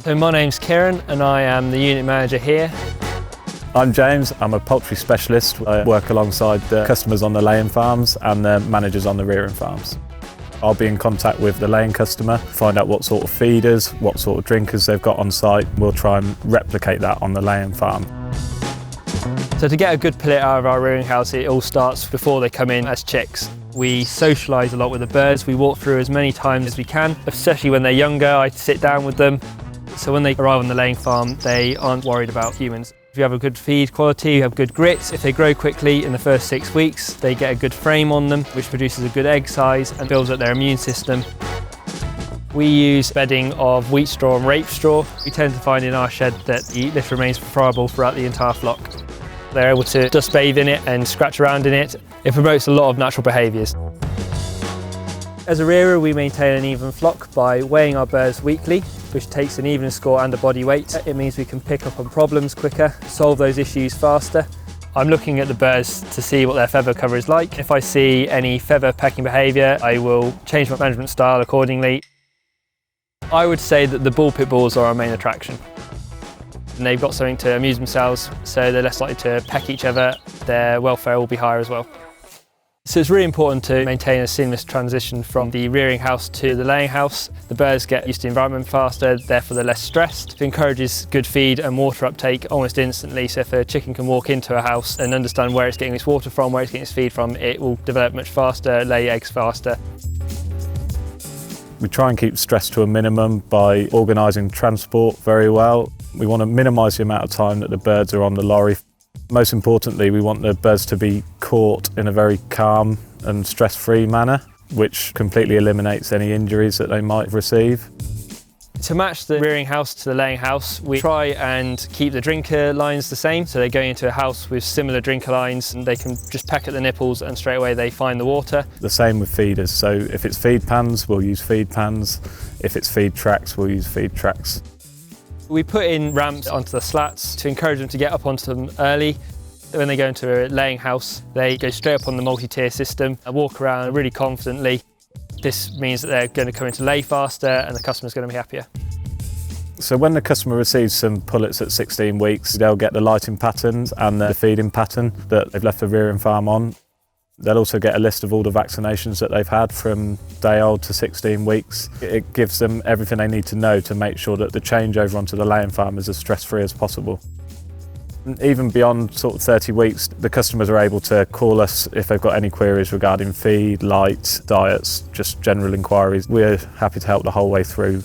So my name's Kieran and I am the unit manager here. I'm James, I'm a poultry specialist. I work alongside the customers on the laying farms and the managers on the rearing farms. I'll be in contact with the laying customer, find out what sort of feeders, what sort of drinkers they've got on site. We'll try and replicate that on the laying farm. So to get a good pullet out of our rearing house, it all starts before they come in as chicks. We socialise a lot with the birds. We walk through as many times as we can, especially when they're younger. I sit down with them. So when they arrive on the laying farm, they aren't worried about humans. If you have a good feed quality, you have good grits. If they grow quickly in the first 6 weeks, they get a good frame on them, which produces a good egg size and builds up their immune system. We use bedding of wheat straw and rape straw. We tend to find in our shed that the litter remains preferable throughout the entire flock. They're able to dust bathe in it and scratch around in it. It promotes a lot of natural behaviours. As a rearer, we maintain an even flock by weighing our birds weekly, which takes an even score and a body weight. It means we can pick up on problems quicker, solve those issues faster. I'm looking at the birds to see what their feather cover is like. If I see any feather pecking behaviour, I will change my management style accordingly. I would say that the ball pit bulls are our main attraction. And they've got something to amuse themselves, so they're less likely to peck each other. Their welfare will be higher as well. So it's really important to maintain a seamless transition from the rearing house to the laying house. The birds get used to the environment faster, therefore they're less stressed. It encourages good feed and water uptake almost instantly, so if a chicken can walk into a house and understand where it's getting its water from, where it's getting its feed from, it will develop much faster, lay eggs faster. We try and keep stress to a minimum by organising transport very well. We want to minimise the amount of time that the birds are on the lorry. Most importantly, we want the birds to be caught in a very calm and stress-free manner, which completely eliminates any injuries that they might receive. To match the rearing house to the laying house, we try and keep the drinker lines the same. So they go into a house with similar drinker lines and they can just peck at the nipples and straight away they find the water. The same with feeders. So if it's feed pans, we'll use feed pans. If it's feed tracks, we'll use feed tracks. We put in ramps onto the slats to encourage them to get up onto them early. When they go into a laying house, they go straight up on the multi-tier system and walk around really confidently. This means that they're going to come into lay faster and the customer's going to be happier. So when the customer receives some pullets at 16 weeks, they'll get the lighting patterns and the feeding pattern that they've left the rearing farm on. They'll also get a list of all the vaccinations that they've had from day old to 16 weeks. It gives them everything they need to know to make sure that the changeover onto the laying farm is as stress-free as possible. Even beyond sort of 30 weeks, the customers are able to call us if they've got any queries regarding feed, light, diets, just general inquiries. We're happy to help the whole way through.